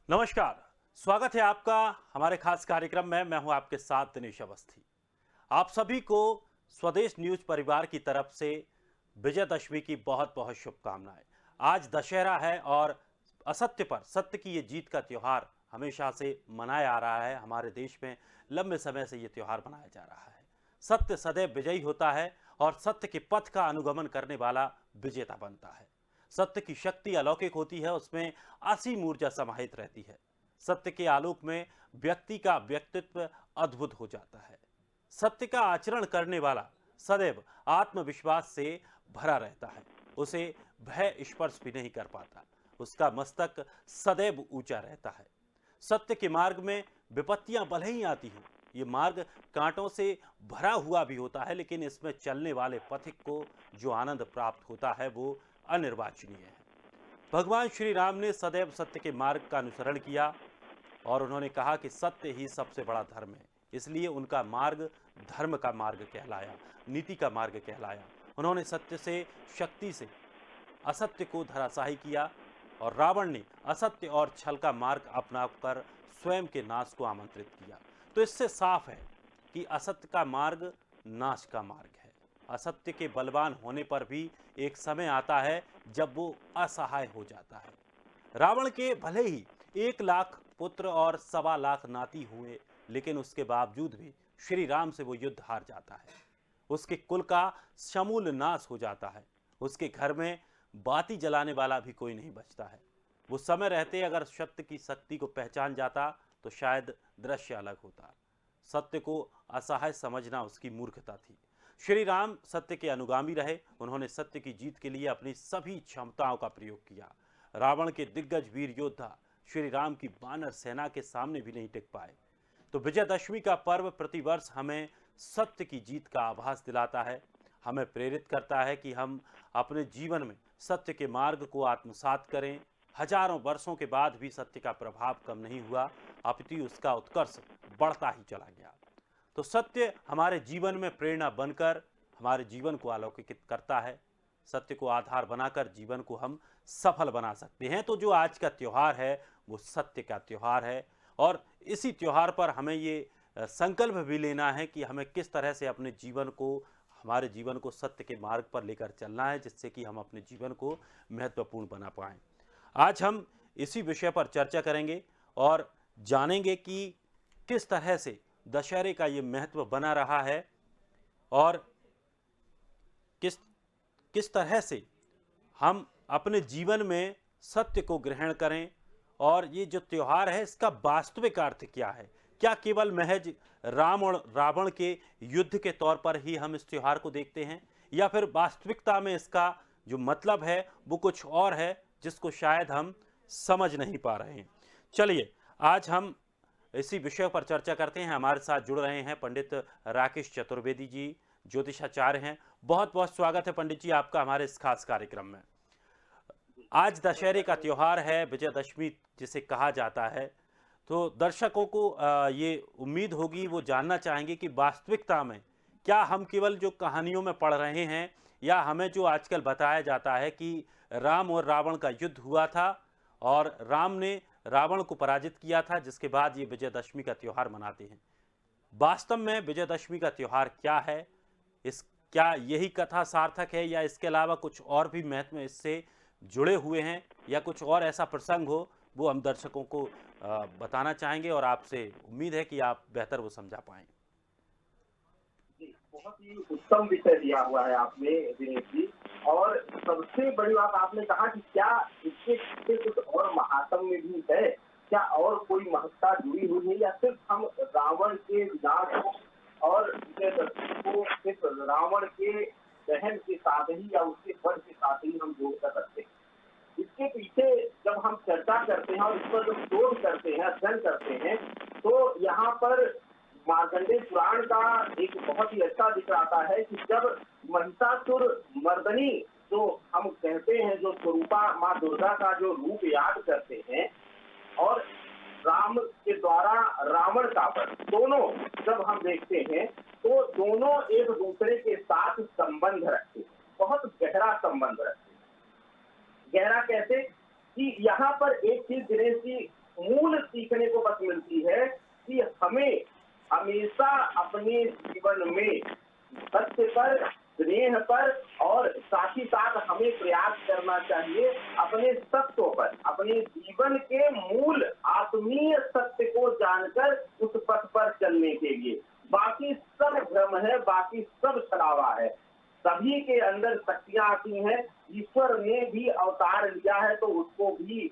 नमस्कार। स्वागत है आपका हमारे खास कार्यक्रम में। मैं हूं आपके साथ दिनेश अवस्थी। आप सभी को स्वदेश न्यूज परिवार की तरफ से विजयदशमी की बहुत बहुत शुभकामनाएं। आज दशहरा है और असत्य पर सत्य की ये जीत का त्यौहार हमेशा से मनाया आ रहा है। हमारे देश में लंबे समय से ये त्यौहार मनाया जा रहा है। सत्य सदैव विजयी होता है और सत्य के पथ का अनुगमन करने वाला विजेता बनता है। सत्य की शक्ति अलौकिक होती है, उसमें असीम ऊर्जा समाहित रहती है। सत्य के आलोक में व्यक्ति का व्यक्तित्व अद्भुत हो जाता है। सत्य का आचरण करने वाला सदैव आत्मविश्वास से भरा रहता है। उसे भय स्पर्श भी नहीं कर पाता। उसका मस्तक सदैव ऊंचा रहता है। सत्य के मार्ग में विपत्तियां भले ही आती हैं, ये मार्ग कांटों से भरा हुआ भी होता है, लेकिन इसमें चलने वाले पथिक को जो आनंद प्राप्त होता है वो अनिर्वचनीय है। भगवान श्री राम ने सदैव सत्य के मार्ग का अनुसरण किया और उन्होंने कहा कि सत्य ही सबसे बड़ा धर्म है। इसलिए उनका मार्ग धर्म का मार्ग कहलाया, नीति का मार्ग कहलाया। उन्होंने सत्य से, शक्ति से असत्य को धराशायी किया और रावण ने असत्य और छल का मार्ग अपनाकर स्वयं के नाश को आमंत्रित किया। तो इससे साफ है कि असत्य का मार्ग नाश का मार्ग है। असत्य के बलवान होने पर भी एक समय आता है जब वो असहाय हो जाता है। रावण के भले ही 1 लाख पुत्र और 1.25 लाख नाती हुए, लेकिन उसके बावजूद भी श्री राम से वो युद्ध हार जाता है। उसके कुल का समूल नाश हो जाता है। उसके घर में बाती जलाने वाला भी कोई नहीं बचता है। वो समय रहते अगर सत्य की शक्ति को पहचान जाता तो शायद दृश्य अलग होता। सत्य को असहाय समझना उसकी मूर्खता थी। श्री राम सत्य के अनुगामी रहे। उन्होंने सत्य की जीत के लिए अपनी सभी क्षमताओं का प्रयोग किया। रावण के दिग्गज वीर योद्धा श्री राम की वानर सेना के सामने भी नहीं टिक पाए। तो विजयदशमी का पर्व प्रतिवर्ष हमें सत्य की जीत का आभास दिलाता है, हमें प्रेरित करता है कि हम अपने जीवन में सत्य के मार्ग को आत्मसात करें। हजारों वर्षों के बाद भी सत्य का प्रभाव कम नहीं हुआ, अपितु उसका उत्कर्ष बढ़ता ही चला गया। तो सत्य हमारे जीवन में प्रेरणा बनकर हमारे जीवन को अलौकिक करता है। सत्य को आधार बनाकर जीवन को हम सफल बना सकते हैं। तो जो आज का त्यौहार है वो सत्य का त्यौहार है और इसी त्यौहार पर हमें ये संकल्प भी लेना है कि हमें किस तरह से अपने जीवन को, हमारे जीवन को सत्य के मार्ग पर लेकर चलना है, जिससे कि हम अपने जीवन को महत्वपूर्ण बना पाएं। आज हम इसी विषय पर चर्चा करेंगे और जानेंगे कि किस तरह से दशहरे का ये महत्व बना रहा है और किस किस तरह से हम अपने जीवन में सत्य को ग्रहण करें और ये जो त्यौहार है इसका वास्तविक अर्थ क्या है। क्या केवल महज राम और रावण के युद्ध के तौर पर ही हम इस त्यौहार को देखते हैं, या फिर वास्तविकता में इसका जो मतलब है वो कुछ और है जिसको शायद हम समझ नहीं पा रहे हैं। चलिए आज हम इसी विषय पर चर्चा करते हैं। हमारे साथ जुड़ रहे हैं पंडित राकेश चतुर्वेदी जी, ज्योतिषाचार्य हैं। बहुत बहुत स्वागत है पंडित जी आपका हमारे इस खास कार्यक्रम में। आज दशहरे का त्यौहार है, विजयदशमी जिसे कहा जाता है। तो दर्शकों को ये उम्मीद होगी, वो जानना चाहेंगे कि वास्तविकता में क्या हम केवल जो कहानियों में पढ़ रहे हैं, या हमें जो आजकल बताया जाता है कि राम और रावण का युद्ध हुआ था और राम ने रावण को पराजित किया था, जिसके बाद ये विजयदशमी का त्यौहार मनाते हैं। वास्तव में विजयदशमी का त्यौहार क्या है, इस क्या यही कथा सार्थक है, या इसके अलावा कुछ और भी महत्व इससे जुड़े हुए हैं, या कुछ और ऐसा प्रसंग हो, वो हम दर्शकों को बताना चाहेंगे और आपसे उम्मीद है कि आप बेहतर वो समझा पाएं। जी, बहुत ही उत्तम विषय दिया हुआ है आपने दिनेश जी। और सबसे बड़ी बात आपने कहा कि क्या इसके पीछे कुछ और महात्म्य भी है, क्या और कोई महत्ता जुड़ी हुई है, या सिर्फ हम रावण के विनाश को और विजयदशमी को सिर्फ रावण के दहन के साथ ही या उसके वध के साथ ही हम जोड़कर रखते हैं। इसके पीछे जब हम चर्चा करते हैं और इस पर जब शोध करते हैं, अध्ययन करते हैं, तो यहाँ पर मार्कंडेय पुराण का एक बहुत ही अच्छा जिक्र आता है कि जब महिषासुर मर्दनी, जो हम कहते हैं, जो स्वरूपा माँ दुर्गा का जो रूप याद करते हैं, और राम के द्वारा रावण का वध, दोनों जब हम देखते हैं तो दोनों एक दूसरे के साथ संबंध रखते हैं, बहुत गहरा संबंध रखते हैं। गहरा कैसे कि यहाँ पर एक चीज दिनेश जी मूल सीखने को बस मिलती है कि हमें हमेशा अपने जीवन में सत्य पर, स्नेह पर और साथ ही साथ हमें प्रयास करना चाहिए अपने तत्व पर, अपने जीवन के मूल आत्मीय सत्य को जानकर उस पथ पर चलने के लिए। बाकी सब भ्रम है, बाकी सब छलावा है। सभी के अंदर शक्तियां आती हैं। ईश्वर ने भी अवतार लिया है तो उसको भी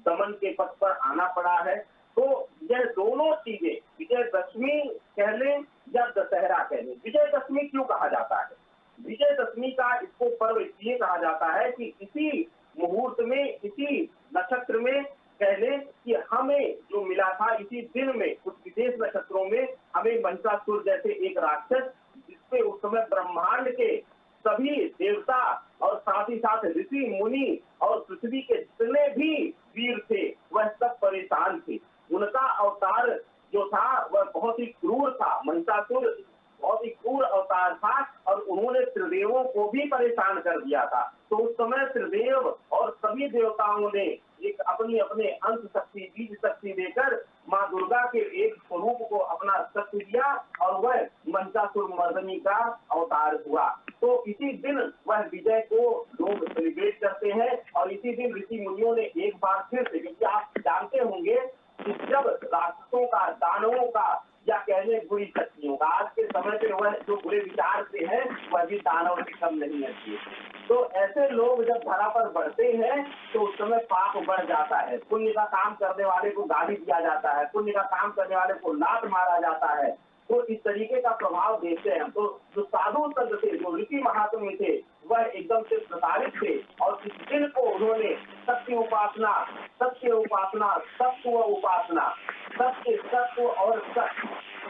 दमन के पथ पर आना पड़ा है। तो यह दोनों चीजें, विजयदशमी कह लें या दशहरा कह लें, विजयदशमी क्यों कहा जाता है? विजयदशमी का इसको पर्व इसलिए कहा जाता है कि इसी मुहूर्त में, इसी नक्षत्र में कह लें कि हमें जो मिला था, इसी दिन में कुछ विशेष नक्षत्रों में हमें महिषासुर जैसे एक राक्षस, जिसपे उस समय ब्रह्मांड के सभी देवता और साथ ही साथ ऋषि मुनि और पृथ्वी के जितने भी वीर थे वह सब परेशान थे। उनका अवतार जो था वह बहुत ही क्रूर था। महिषासुर बहुत ही क्रूर अवतार था और उन्होंने त्रिदेवों को भी परेशान कर दिया था। तो उस समय त्रिदेव और सभी देवताओं ने एक अपनी अपने अंश शक्ति, बीज शक्ति देकर माँ दुर्गा के एक स्वरूप को अपना शक्ति दिया और वह महिषासुर मर्दनी का अवतार हुआ। तो इसी दिन वह विजय को लोग सेलिब्रेट करते हैं और इसी दिन ऋषि मुनियों ने एक बार फिर से, क्योंकि आप जानते होंगे कि जब राक्षसों का, दानवों का या कह लें बुरी शक्तियों का, आज के समय पे वह जो बुरे विचार से हैं वह भी दानव से कम नहीं है। तो ऐसे लोग जब धरा पर बढ़ते हैं तो उस समय पाप बढ़ जाता है। पुण्य का काम करने वाले को गाली दिया जाता है, पुण्य का काम करने वाले को लात मारा जाता है। तो इस तरीके का प्रभाव देखते हैं। तो जो साधु संत थे, जो ऋषि महात्मा थे, वह एकदम से प्रताड़ित थे और इस दिन को उन्होंने सत्य उपासना, सत्य उपासना, तत्व उपासना, सत्य, तत्व और सत्य,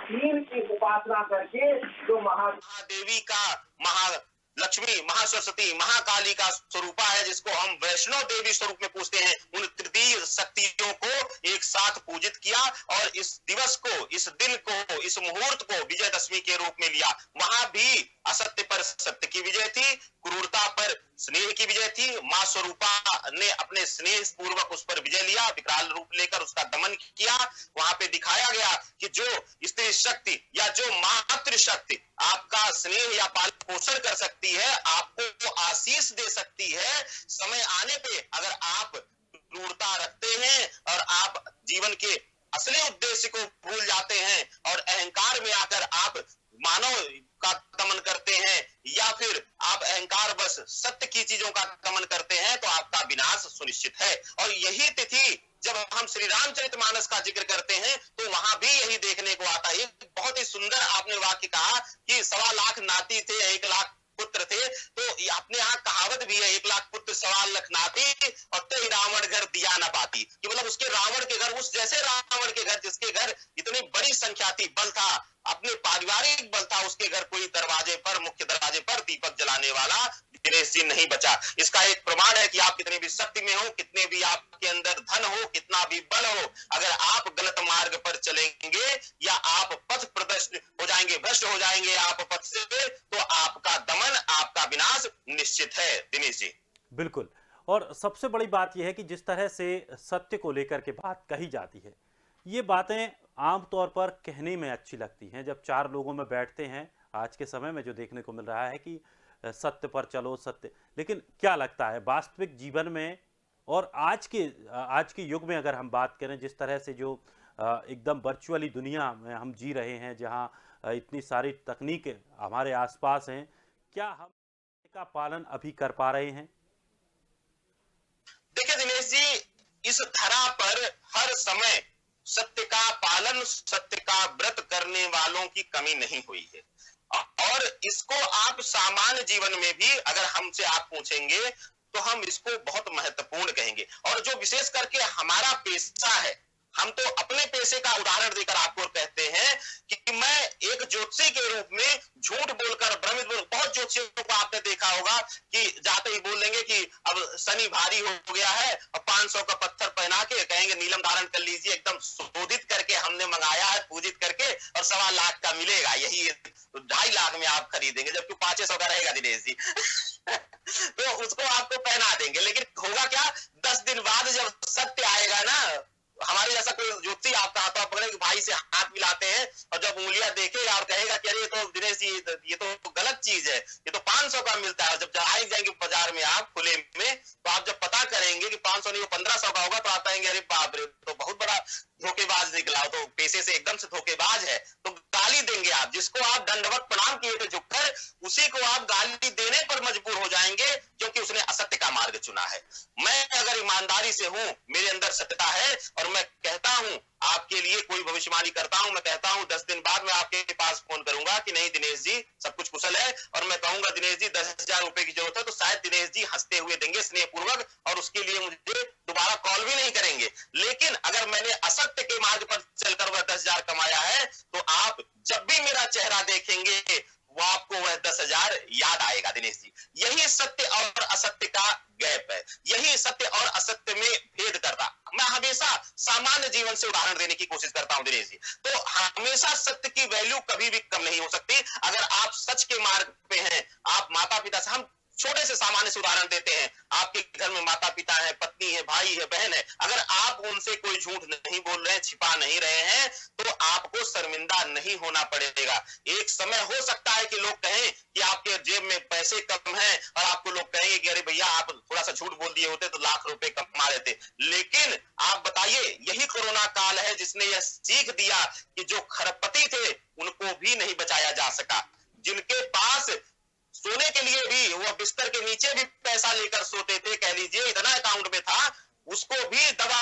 तीन की उपासना करके जो महादेवी का, महालक्ष्मी, महासरस्वती, महाकाली का स्वरूपा है, जिसको हम वैष्णव देवी स्वरूप में पूछते हैं, उन तृतीय शक्तियों को एक साथ पूजित किया और इस दिवस को, इस दिन को, इस मुहूर्त को विजयदशमी के रूप में लिया। वहां भी असत्य पर सत्य की विजय थी, क्रूरता पर स्नेह की विजय थी। मां स्वरूपा ने अपने स्नेह पूर्वक उस पर विजय लिया, विकराल रूप लेकर उसका दमन किया। वहां पे दिखाया गया कि जो स्त्री शक्ति या जो मातृ शक्ति आपका स्नेह या पालन पोषण कर सकती है, आपको आशीष दे सकती है, समय आने पे अगर आप क्रूरता रखते हैं और आप जीवन के असली उद्देश्य को भूल जाते हैं और अहंकार में आकर आप मानव का दमन करते हैं या फिर आप अहंकार बस सत्य की चीजों का दमन करते हैं, तो आपका विनाश सुनिश्चित है। और यही तिथि जब हम श्री रामचरितमानस का जिक्र करते हैं तो वहां भी यही देखने को आता है। बहुत ही सुंदर आपने वाक्य कहा कि 1.25 लाख नाती थे, 1 लाख पुत्र थे। तो अपने यहाँ कहावत भी है, 1 लाख पुत्र 1.25 लाख नाती और तेरी रावण घर दिया न पाती, कि मतलब उसके रावण के घर, उस जैसे रावण के घर जिसके घर इतनी बड़ी संख्या थी, बल था, अपने पारिवारिक बल था, उसके घर कोई दरवाजे पर, मुख्य दरवाजे पर दीपक जलाने वाला दिनेश जी नहीं बचा। इसका एक प्रमाण है कि आप कितने भी शक्ति में हो, कितने भी आपके अंदर धन हो, कितना भी बल हो, अगर आप गलत मार्ग पर चलेंगे या आप पथ प्रदर्शित हो जाएंगे, भ्रष्ट हो जाएंगे आप पथ से, तो आपका दमन, आपका विनाश निश्चित है। दिनेश जी बिल्कुल। और सबसे बड़ी बात यह है कि जिस तरह से सत्य को लेकर के बात कही जाती है, ये बातें आमतौर पर कहने में अच्छी लगती हैं। जब 4 लोगों में बैठते हैं, आज के समय में जो देखने को मिल रहा है कि सत्य पर चलो, सत्य, लेकिन क्या लगता है वास्तविक जीवन में और आज के युग में अगर हम बात करें, जिस तरह से जो एकदम वर्चुअली दुनिया में हम जी रहे हैं, जहां इतनी सारी तकनीकें हमारे आसपास हैं, क्या हम का पालन अभी कर पा रहे हैं? देखिए दिनेश जी, इस धरा पर हर समय सत्य का पालन, सत्य का व्रत करने वालों की कमी नहीं हुई है। और इसको आप सामान्य जीवन में भी अगर हमसे आप पूछेंगे तो हम इसको बहुत महत्वपूर्ण कहेंगे। और जो विशेष करके हमारा पेशा है, हम तो अपने पेशे का उदाहरण देकर आपको कहते हैं कि मैं एक ज्योतिषी के रूप में झूठ बोलकर, भ्रमित बोल, बहुत ज्योतिषियों को आपने देखा होगा कि जाते ही बोल देंगे कि अब शनि भारी हो गया है और 500 का पत्थर पहना के कहेंगे नीलम धारण कर लीजिए, एकदम शोधित करके हमने मंगाया है, पूजित करके, और 1.25 लाख का मिलेगा, यही 2.5 लाख में आप खरीदेंगे, जबकि 500 का रहेगा दिनेश जी। तो उसको आपको पहना देंगे, लेकिन होगा क्या, 10 दिन बाद जब सत्य आएगा ना, हमारे जैसा उंगलियां देखेगा और कहेगा कि अरे ये तो दिनेश जी ये तो गलत चीज है, ये तो 500 का मिलता है। जब आई जाएंगे बाजार में आप खुले में, तो आप जब पता करेंगे कि 500 नहीं वो 1500 का होगा, तो आप कहेंगे अरे बाप रे तो बहुत बड़ा धोखेबाज निकला, तो पैसे से एकदम से धोखेबाज है, तो गाली देंगे आप। जिसको आप दंडवत प्रणाम किए थे झुककर, उसी को आप गाली देने पर मजबूर हो जाएंगे, क्योंकि उसने असत्य का मार्ग चुना है। मैं अगर ईमानदारी से हूं, मेरे अंदर सत्यता है, और मैं कहता हूं आपके लिए कोई भविष्यवाणी करता हूं, मैं कहता हूं 10 दिन बाद मैं आपके पास फोन करूंगा कि नहीं दिनेश जी सब कुछ कुशल है, और मैं कहूंगा दिनेश जी 10,000 रुपए की जरूरत है, तो शायद दिनेश जी हंसते हुए देंगे स्नेहपूर्वक, और उसके लिए मुझे दोबारा कॉल भी नहीं करेंगे। लेकिन अगर मैंने असत्य के मार्ग पर चलकर वह 10,000 कमाया है, तो आप जब भी मेरा चेहरा देखेंगे वो आपको वह 10,000 याद आएगा दिनेश जी। यही सत्य और असत्य का गैप है, यही सत्य और असत्य में भेद करता। मैं हमेशा सामान्य जीवन से उदाहरण देने की कोशिश करता हूं दिनेश जी। तो हमेशा सत्य की वैल्यू कभी भी कम नहीं हो सकती। अगर आप सच के मार्ग पे हैं, आप माता पिता से, हम छोटे से सामान्य से उदाहरण देते हैं, आपके घर में माता पिता है, पत्नी है, भाई है, बहन है, अगर आप उनसे कोई झूठ नहीं बोल रहे हैं, छिपा नहीं रहे हैं, तो आपको शर्मिंदा नहीं होना पड़ेगा। एक समय हो सकता है कि लोग कहें कि आपके जेब में पैसे कम हैं, और आपको लोग कहेंगे कि अरे भैया आप थोड़ा सा झूठ बोल दिए होते तो लाख रुपए कमा लेते। लेकिन आप बताइए, यही कोरोना काल है जिसने यह सीख दिया कि जो खरबपति थे उनको भी नहीं बचाया जा सका। जिनके पास सोने के लिए भी वो बिस्तर के नीचे भी पैसा लेकर सोते थे, कह लीजिए इतना अकाउंट में था, उसको भी दवा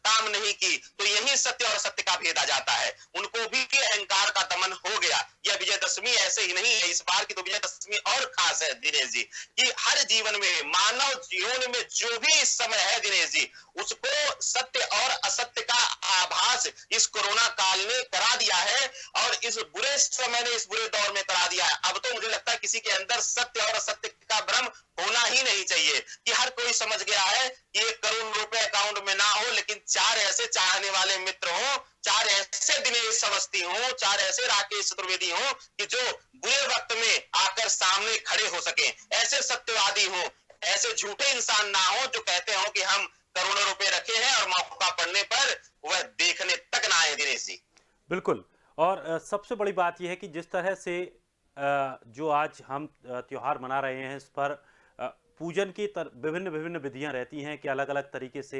काम नहीं की। तो यही सत्य और सत्य का भेद आ जाता है। उनको भी अहंकार का दमन हो गया। यह विजयदशमी ऐसे ही नहीं है, इस बार की तो विजयदशमी और खास है दिनेश जी, कि हर जीवन में, मानव जीवन में जो भी इस समय है दिनेश जी, उसको सत्य और असत्य का आभास इस कोरोना काल ने करा दिया है, और इस बुरे समय ने, इस बुरे दौर में करा दिया है। अब तो मुझे लगता है किसी के अंदर सत्य और असत्य का भ्रम होना ही नहीं चाहिए, कि हर कोई समझ गया है कि 1 करोड़ रुपए अकाउंट में ना हो, लेकिन 4 ऐसे चाहने वाले मित्र हो, 4 ऐसे दिनेश अवस्थी हो, 4 ऐसे राकेश चतुर्वेदी हो, कि जो बुरे वक्त में आकर सामने खड़े हो सके, ऐसे सत्यवादी हो, ऐसे झूठे इंसान ना हो जो कहते हो कि हम करोड़ों रुपए रखे हैं और मौका पड़ने पर वह देखने तक ना आए दिनेश जी। बिल्कुल। और सबसे बड़ी बात यह है कि जिस तरह से जो आज हम त्योहार मना रहे हैं, इस पर पूजन की विभिन्न विभिन्न विधियां रहती हैं कि अलग अलग तरीके से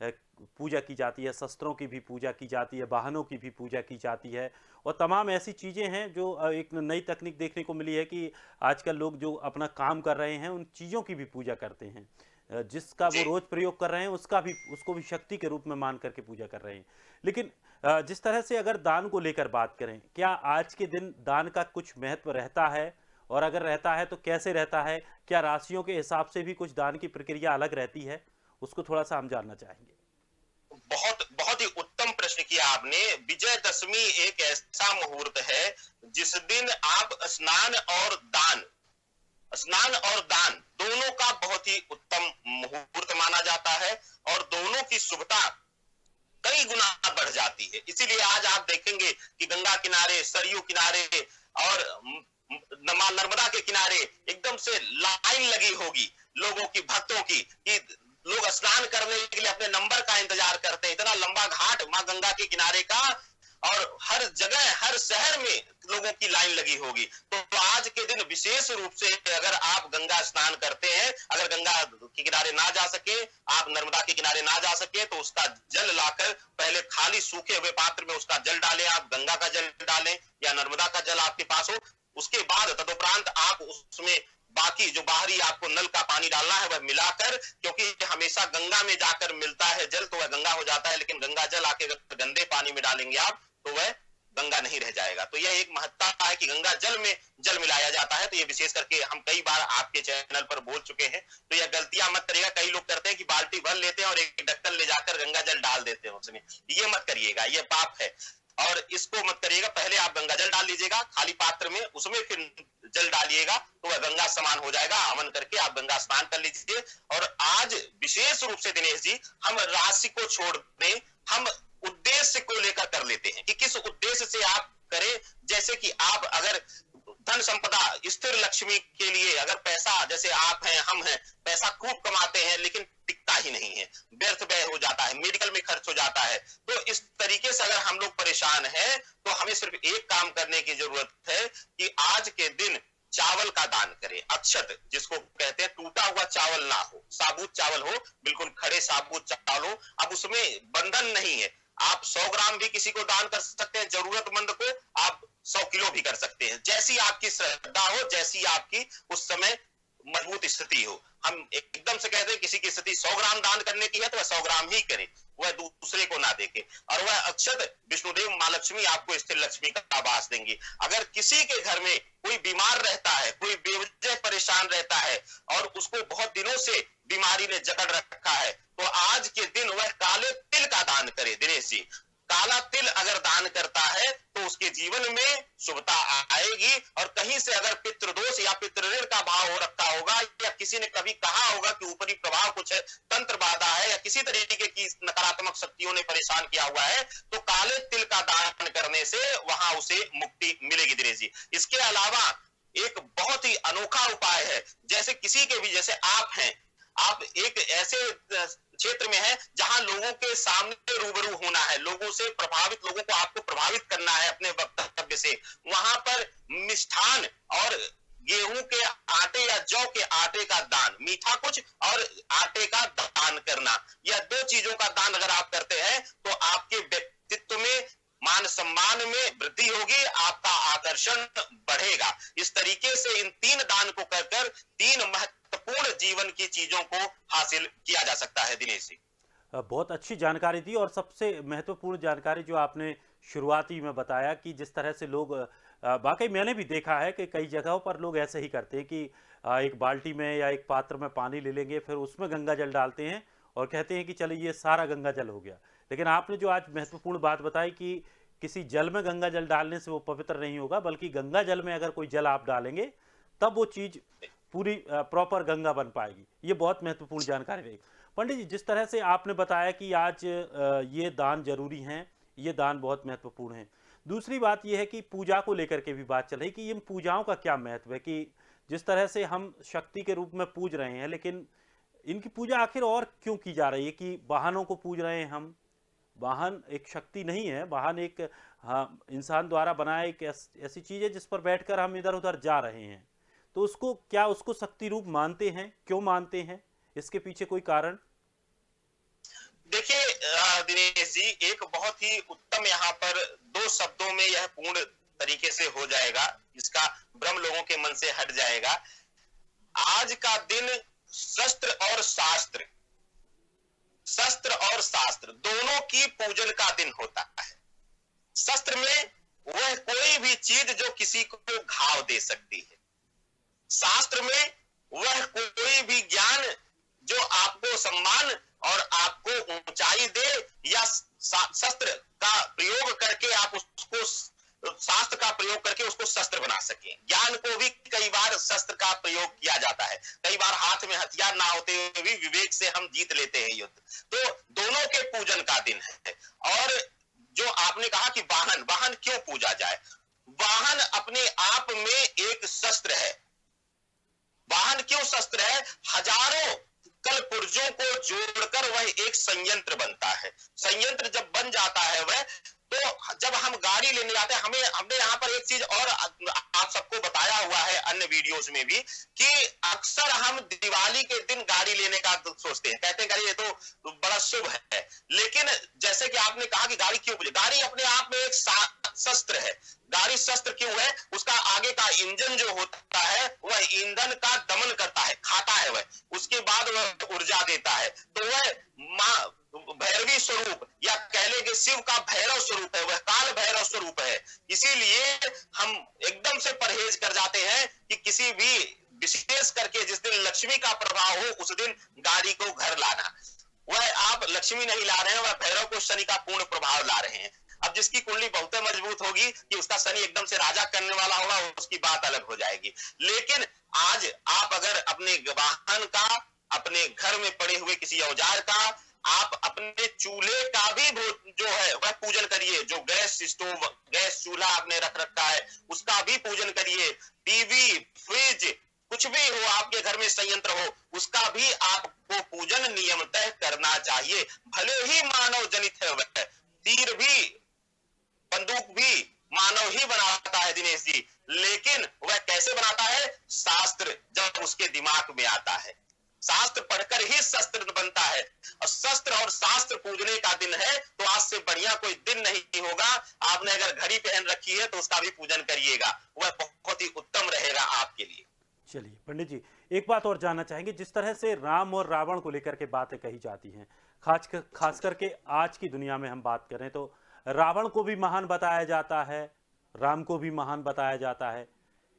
पूजा की जाती है, शस्त्रों की भी पूजा की जाती है, वाहनों की भी पूजा की जाती है, और तमाम ऐसी चीज़ें हैं जो एक नई तकनीक देखने को मिली है कि आजकल लोग जो अपना काम कर रहे हैं उन चीज़ों की भी पूजा करते हैं। जिसका वो रोज प्रयोग कर रहे हैं उसको भी शक्ति के रूप में मान करके पूजा कर रहे हैं। लेकिन जिस तरह से अगर दान को लेकर बात करें, क्या आज के दिन दान का कुछ महत्व रहता है, और अगर रहता है तो कैसे रहता है? क्या राशियों के हिसाब से भी कुछ दान की प्रक्रिया अलग रहती है? उसको थोड़ा सा हम जानना चाहेंगे। बहुत बहुत ही उत्तम प्रश्न किया आपने। विजयदशमी एक ऐसा मुहूर्त है जिस दिन आप स्नान और दान दोनों का बहुत ही उत्तम मुहूर्त माना जाता है, और दोनों की शुभता कई गुना बढ़ जाती है। इसीलिए आज आप देखेंगे कि गंगा किनारे, सरयू किनारे और नर्मदा के किनारे एकदम से लाइन लगी होगी लोगों की, भक्तों की, कि लोग स्नान करने के लिए अपने नंबर का इंतजार करते हैं। इतना लंबा घाट मां गंगा के किनारे का, और हर जगह, हर शहर में लोगों की लाइन लगी होगी। तो आज के दिन विशेष रूप से अगर आप गंगा स्नान करते हैं, अगर गंगा के किनारे ना जा सके, आप नर्मदा के किनारे ना जा सके, तो उसका जल लाकर पहले खाली सूखे हुए पात्र में उसका जल डालें, आप गंगा का जल डालें या नर्मदा का जल आपके पास हो। उसके बाद तदुपरांत आप उसमें बाकी जो बाहरी आपको नल का पानी डालना है वह मिलाकर, क्योंकि हमेशा गंगा में जाकर मिलता है जल तो वह गंगा हो जाता है, लेकिन गंगा जल आके गंदे पानी में डालेंगे आप तो वह गंगा नहीं रह जाएगा। तो यह एक महत्ता है कि गंगा जल में जल मिलाया जाता है। तो ये विशेष करके हम कई बार आपके चैनल पर बोल चुके हैं, तो यह गलतियां मत करिएगा। कई लोग करते हैं कि बाल्टी भर लेते हैं और एक ढक्कन ले जाकर गंगा जल डाल देते हैं उसमें, ये मत करिएगा, ये पाप है और इसको मत करिएगा। पहले आप गंगा जल डाल लीजिएगा खाली पात्र में, उसमें फिर जल डालिएगा तो वह गंगा स्नान हो जाएगा। हवन करके आप गंगा स्नान कर लीजिए। और आज विशेष रूप से दिनेश जी हम राशि को छोड़ दें, हम उद्देश्य को लेकर कर लेते हैं कि किस उद्देश्य से आप करें। जैसे कि आप अगर धन संपदा, स्थिर लक्ष्मी के लिए अगर पैसा, जैसे आप हैं, हम हैं, पैसा खूब कमाते हैं लेकिन टिकता ही नहीं है, व्यर्थ व्यय हो जाता है, मेडिकल में खर्च हो जाता है। तो इस तरीके से अगर हम लोग परेशान हैं तो हमें सिर्फ एक काम करने की जरूरत है कि आज के दिन चावल का दान करें। अक्षत जिसको कहते हैं, टूटा हुआ चावल ना हो, साबुत चावल हो, बिल्कुल खड़े साबुत चावल हो। अब उसमें बंधन नहीं है, आप 100 ग्राम भी किसी को दान कर सकते हैं, जरूरतमंद को आप 100 किलो भी कर सकते हैं, जैसी आपकी श्रद्धा हो, जैसी आपकी उस समय मजबूत स्थिति हो। हम एकदम से कहते हैं किसी की स्थिति 100 ग्राम दान करने की है तो वह 100 ग्राम ही करे, वह दूसरे को ना देखे। और वह अक्षत विष्णुदेव माँ लक्ष्मी आपको स्थिर लक्ष्मी का आवास देंगी। अगर किसी के घर में कोई बीमार रहता है, कोई बेवजह परेशान रहता है और उसको बहुत दिनों से बीमारी ने जकड़ रखा है, तो आज के दिन वह काले तिल का दान करे। दिनेश जी, काला तिल अगर दान करता है तो उसके जीवन में शुभता आएगी। और कहीं से अगर पितृदोष या पितृऋण का भाव हो रखा होगा, या किसी ने कभी कहा होगा कि ऊपरी प्रभाव कुछ है, तंत्र बाधा है, या किसी तरीके की नकारात्मक शक्तियों ने परेशान किया हुआ है, तो काले तिल का दान करने से वहां उसे मुक्ति मिलेगी। दिनेश जी, इसके अलावा एक बहुत ही अनोखा उपाय है। जैसे किसी के भी, जैसे आप हैं, आप एक ऐसे क्षेत्र में है जहां लोगों के सामने रूबरू होना है, लोगों से प्रभावित, लोगों को आपको प्रभावित करना है अपने वक्तव्य से, वहां पर मिष्ठान और गेहूं के आटे या जौ के आटे का दान, मीठा कुछ और आटे का दान करना, यह 2 चीजों का दान अगर आप करते हैं तो आपके व्यक्तित्व में, मान सम्मान में वृद्धि होगी, आपका आकर्षण बढ़ेगा। इस तरीके से इन 3 दान को कर 3 महत्वपूर्ण जीवन की चीजों को हासिल किया जा सकता है। दिनेश जी, बहुत अच्छी जानकारी दी, और सबसे महत्वपूर्ण जानकारी जो आपने शुरुआती में बताया कि जिस तरह से लोग, वाकई मैंने भी देखा है कि कई जगहों पर लोग ऐसे ही करते हैं कि एक बाल्टी में या एक पात्र में पानी ले लेंगे, फिर उसमें गंगा जल डालते हैं और कहते हैं कि चलिए ये सारा गंगा जल हो गया। लेकिन आपने जो आज महत्वपूर्ण बात बताई कि किसी जल में गंगा जल डालने से वो पवित्र नहीं होगा, बल्कि गंगा जल में अगर कोई जल आप डालेंगे तब वो चीज़ पूरी प्रॉपर गंगा बन पाएगी। ये बहुत महत्वपूर्ण जानकारी रही। पंडित जी, जिस तरह से आपने बताया कि आज ये दान जरूरी हैं, ये दान बहुत महत्वपूर्ण है। दूसरी बात यह है कि पूजा को लेकर के भी बात चल रही कि इन पूजाओं का क्या महत्व है, कि जिस तरह से हम शक्ति के रूप में पूज रहे हैं, लेकिन इनकी पूजा आखिर और क्यों की जा रही है? कि वाहनों को पूज रहे हैं हम, वाहन एक शक्ति नहीं है, वाहन एक, हाँ, इंसान द्वारा बनाया एक ऐसी चीज़ है जिस पर बैठकर हम इधर उधर जा रहे हैं, तो उसको क्या, उसको शक्ति रूप मानते हैं? क्यों मानते हैं? इसके पीछे कोई कारण? देखिए दिनेश जी, एक बहुत ही उत्तम, यहाँ पर 2 शब्दों में यह पूर्ण तरीके से हो जाएगा, इसका भ्रम लोगों के मन से हट जाएगा। आज का दिन शस्त्र और शास्त्र, शस्त्र और शास्त्र दोनों की पूजन का दिन होता है। शस्त्र में वह कोई भी चीज जो किसी को घाव दे सकती है, शास्त्र में वह कोई भी ज्ञान जो आपको सम्मान और आपको ऊंचाई दे, या शस्त्र का प्रयोग करके आप उसको, शास्त्र का प्रयोग करके उसको शस्त्र बना सके। ज्ञान को भी कई बार शस्त्र का प्रयोग किया जाता है, कई बार हाथ में हथियार ना होते हुए भी विवेक से हम जीत लेते हैं युद्ध। तो दोनों के पूजन का दिन है। और जो आपने कहा कि वाहन, वाहन क्यों पूजा जाए? वाहन अपने आप में एक शस्त्र है। वाहन क्यों शस्त्र है? हजारों कल पुर्जों को जोड़कर वह एक संयंत्र बनता है। संयंत्र जब बन जाता है वह, तो जब हम गाड़ी लेने जाते हैं, हमने यहाँ पर एक चीज और आप सबको बताया हुआ है अन्य वीडियोस में भी, कि अक्सर हम दिवाली के दिन गाड़ी लेने का सोचते हैं, कहते हैं गाड़ी ये तो बड़ा शुभ है। लेकिन जैसे कि आपने कहा कि गाड़ी क्यों पूजे, गाड़ी अपने आप में एक शस्त्र है। गाड़ी शस्त्र क्यों है? उसका आगे का इंजन जो होता है वह ईंधन का दमन करता है, खाता है वह, उसके बाद वह ऊर्जा देता है। तो वह माँ भैरवी स्वरूप, या कह ले कि शिव का भैरव स्वरूप है, वह काल भैरव स्वरूप है। इसीलिए हम एकदम से परहेज कर जाते हैं कि किसी भी, विशेष करके जिस दिन लक्ष्मी का प्रभाव हो उस दिन गाड़ी को घर लाना। वह आप लक्ष्मी नहीं ला रहे हैं, वह भैरव को शनि का पूर्ण प्रभाव ला रहे हैं। अब जिसकी कुंडली बहुत मजबूत होगी कि उसका शनि एकदम से राजा करने वाला होगा, उसकी बात अलग हो जाएगी। लेकिन आज आप अगर अपने वाहन का, अपने घर में पड़े हुए किसी औजार का, आप अपने चूल्हे का भी जो है वह पूजन करिए। जो गैस स्टोव, गैस चूल्हा आपने रख रखा है उसका भी पूजन करिए। टीवी, फ्रिज, कुछ भी हो आपके घर में संयंत्र हो, उसका भी आपको पूजन नियमतः करना चाहिए। भले ही मानव जनित है वह, तीर भी, बंदूक भी मानव ही बनाता है दिनेश जी, लेकिन वह कैसे बनाता है? शास्त्र जब उसके दिमाग में आता है, शास्त्र पढ़कर ही शस्त्र बनता है। और शस्त्र और शास्त्र पूजने का दिन है, तो आज से बढ़िया कोई दिन नहीं होगा। आपने अगर घड़ी पहन रखी है तो उसका भी पूजन करिएगा, वह बहुत ही उत्तम रहेगा आपके लिए। चलिए पंडित जी, एक बात और जानना चाहेंगे, जिस तरह से राम और रावण को लेकर के बातें कही जाती हैं, खास करके आज की दुनिया में हम बात करें तो रावण को भी महान बताया जाता है, राम को भी महान बताया जाता है।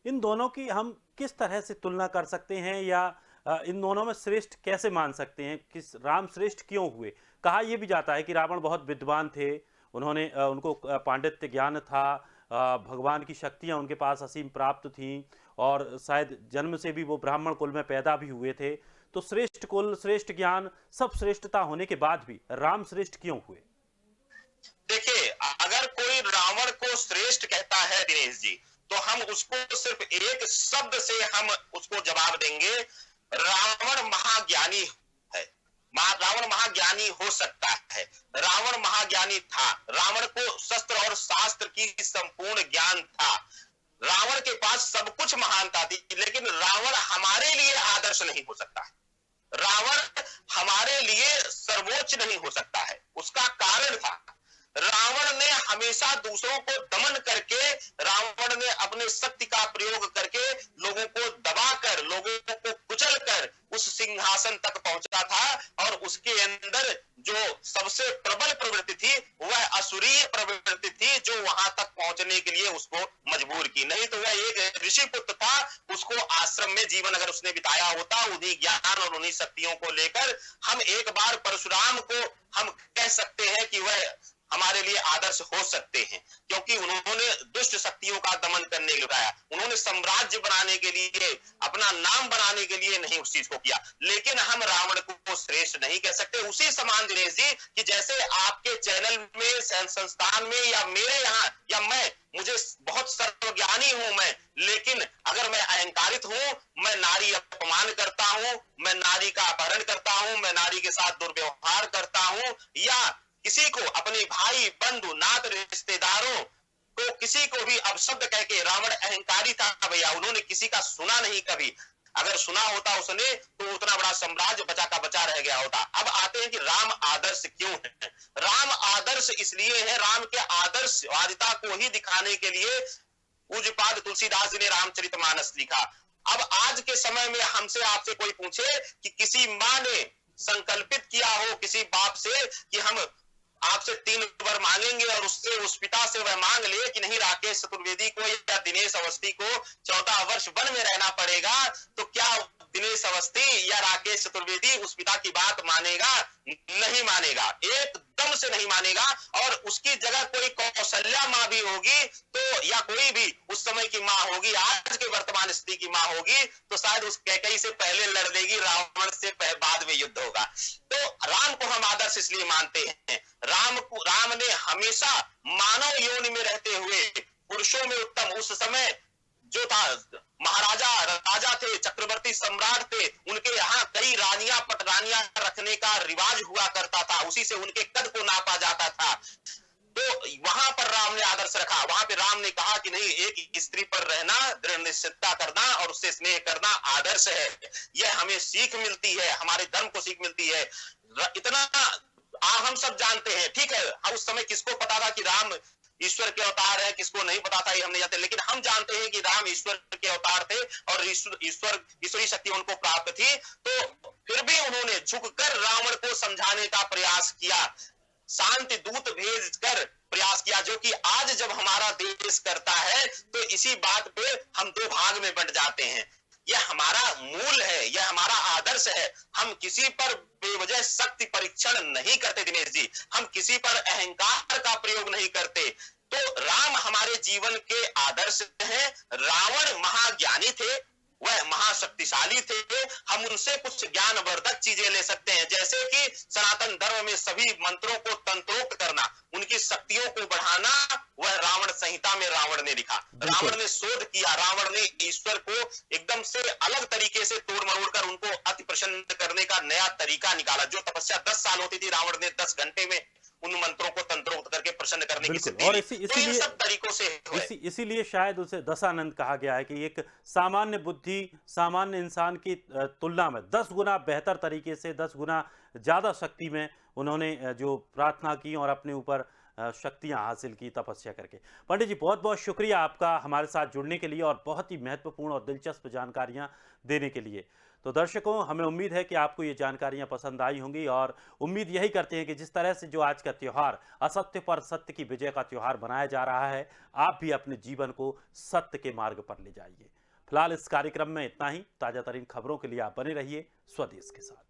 इन दोनों की हम किस तरह से तुलना कर सकते हैं, या इन दोनों में श्रेष्ठ कैसे मान सकते हैं? किस राम श्रेष्ठ क्यों हुए? कहा यह भी जाता है कि रावण बहुत विद्वान थे, उन्होंने उनको पांडित्य ज्ञान था, भगवान की शक्तियां उनके पास असीम प्राप्त थीं, और शायद जन्म से भी वो ब्राह्मण कुल में पैदा भी हुए थे। तो श्रेष्ठ कुल, श्रेष्ठ ज्ञान, सब श्रेष्ठता होने के बाद भी राम श्रेष्ठ क्यों हुए? देखिए, अगर कोई रावण को श्रेष्ठ कहता है दिनेश जी, तो हम उसको सिर्फ एक शब्द से हम उसको जवाब देंगे, रावण महाज्ञानी है। रावण महाज्ञानी हो सकता है, रावण महाज्ञानी था, रावण को शस्त्र और शास्त्र की संपूर्ण ज्ञान था, रावण के पास सब कुछ महानता थी, लेकिन रावण हमारे लिए आदर्श नहीं हो सकता है, रावण हमारे लिए सर्वोच्च नहीं हो सकता है। उसका कारण था, रावण ने हमेशा दूसरों को दमन करके, रावण ने अपने शक्ति का प्रयोग करके लोगों को दबाकर, लोगों को कुचलकर उस सिंहासन तक पहुंचा था। और उसके अंदर जो सबसे प्रबल प्रवृत्ति थी वह असुरीय प्रवृत्ति थी, जो वहां तक पहुंचने के लिए उसको मजबूर की। नहीं तो वह एक ऋषि पुत्र था, उसको आश्रम में जीवन अगर उसने बिताया होता उन्हीं ज्ञान और उन्हीं शक्तियों को लेकर, हम एक बार परशुराम को हम कह सकते हैं कि वह हमारे लिए आदर्श हो सकते हैं, क्योंकि उन्होंने दुष्ट शक्तियों का दमन करने लगाया, उन्होंने साम्राज्य बनाने के लिए, अपना नाम बनाने के लिए नहीं उस चीज को किया। लेकिन हम रावण को श्रेष्ठ नहीं कह सकते। उसी समान दिनेश जी कि जैसे आपके चैनल में, संस्थान में, या मेरे यहाँ, या मैं, मुझे बहुत सर्वज्ञानी हूं मैं, लेकिन अगर मैं अहंकारित हूं, मैं नारी अपमान करता हूं, मैं नारी का अपहरण करता हूं, मैं नारी के साथ दुर्व्यवहार करता हूं, या किसी को, अपने भाई, बंधु, नात, रिश्तेदारों को, किसी को भी अपशब्द कह के, रावण अहंकारी था भैया, उन्होंने किसी का सुना नहीं कभी। अगर सुना होता उसने तो उतना बड़ा साम्राज्य बचा का बचा रह गया होता। अब आते हैं कि राम आदर्श क्यों है। राम आदर्श इसलिए है, राम के आदर्शवादिता को ही दिखाने के लिए पूज्यपाद तुलसीदास जी ने रामचरितमानस लिखा। अब आज के समय में हमसे, आपसे कोई पूछे कि किसी माँ ने संकल्पित किया हो किसी बाप से कि हम आपसे 3 वर मांगेंगे, और उससे, उस पिता से वह मांग ले कि नहीं, राकेश चतुर्वेदी को या दिनेश अवस्थी को 14 वर्ष वन में रहना पड़ेगा, तो क्या दिनेश अवस्थी या राकेश चतुर्वेदी उस पिता की बात मानेगा? नहीं मानेगा, एकदम से नहीं मानेगा। और उसकी जगह कोई कौशल्या माँ भी होगी तो, या कोई भी उस समय की माँ होगी, आज के वर्तमान स्थिति की माँ होगी, तो शायद उस कैकेयी से पहले लड़ लेगी, रावण से बाद में युद्ध होगा। तो राम को हम आदर्श इसलिए मानते हैं, राम ने हमेशा मानव योनि में रहते हुए पुरुषों में उत्तम, उस समय जो था महाराजा, राजा थे, चक्रवर्ती सम्राट थे, उनके यहाँ कई रानियां, पटरानियां रखने का रिवाज हुआ करता था, उसी से उनके कद को नापा जाता था। तो वहां पर राम ने आदर्श रखा, वहां पे राम ने कहा कि नहीं, एक स्त्री पर रहना, दृढ़ निश्चितता करना और उससे स्नेह करना आदर्श है। यह हमें सीख मिलती है, हमारे धर्म को सीख मिलती है। इतना हम सब जानते हैं, ठीक है। अब उस समय किसको पता था कि राम ईश्वर के अवतार है, किसको नहीं पता था, ये हम नहीं जानते, लेकिन हम जानते हैं कि राम ईश्वर के अवतार थे और ईश्वरी शक्ति उनको प्राप्त थी। तो फिर भी उन्होंने झुककर रावण को समझाने का प्रयास किया, शांति दूत भेजकर प्रयास किया, जो कि आज जब हमारा देश करता है तो इसी बात पे हम 2 भाग में बंट जाते हैं। यह हमारा मूल है, यह हमारा आदर्श है। हम किसी पर बेवजह शक्ति परीक्षण नहीं करते दिनेश जी, हम किसी पर अहंकार का प्रयोग नहीं करते। तो राम हमारे जीवन के आदर्श हैं। रावण महाज्ञानी थे, वह महाशक्तिशाली थे, हम उनसे कुछ ज्ञानवर्धक चीजें ले सकते हैं, जैसे कि सनातन धर्म में सभी मंत्रों को तंत्रोक्त करना, उनकी शक्तियों को बढ़ाना, वह रावण संहिता में रावण ने लिखा, रावण ने शोध किया, रावण ने ईश्वर को एकदम से अलग तरीके से तोड़ मरोड़ कर उनको अति प्रसन्न करने का नया तरीका निकाला। जो तपस्या 10 साल होती थी, रावण ने 10 घंटे में उन मंत्रों को तंत्रोक्त करके प्रसन्न करने की बिल्कुल। सिद्धि और हुई। तो इन इसीलिए सब तरीकों से है। इसीलिए शायद उसे दशानंद कहा गया है कि एक सामान्य बुद्धि, सामान्य इंसान की तुलना में 10 गुना बेहतर तरीके से, 10 गुना ज़्यादा शक्ति में उन्होंने जो प्रार्थना की और अपने ऊपर शक्तियां हासिल की तपस्या करके। पंडित जी, बहुत बहुत शुक्रिया आपका हमारे साथ जुड़ने के लिए और बहुत ही महत्वपूर्ण और दिलचस्प जानकारियां देने के लिए। तो दर्शकों, हमें उम्मीद है कि आपको ये जानकारियां पसंद आई होंगी और उम्मीद यही करते हैं कि जिस तरह से जो आज का त्यौहार असत्य पर सत्य की विजय का त्यौहार बनाया जा रहा है, आप भी अपने जीवन को सत्य के मार्ग पर ले जाइए। फिलहाल इस कार्यक्रम में इतना ही। ताजा तरीन खबरों के लिए आप बने रहिए स्वदेश के साथ।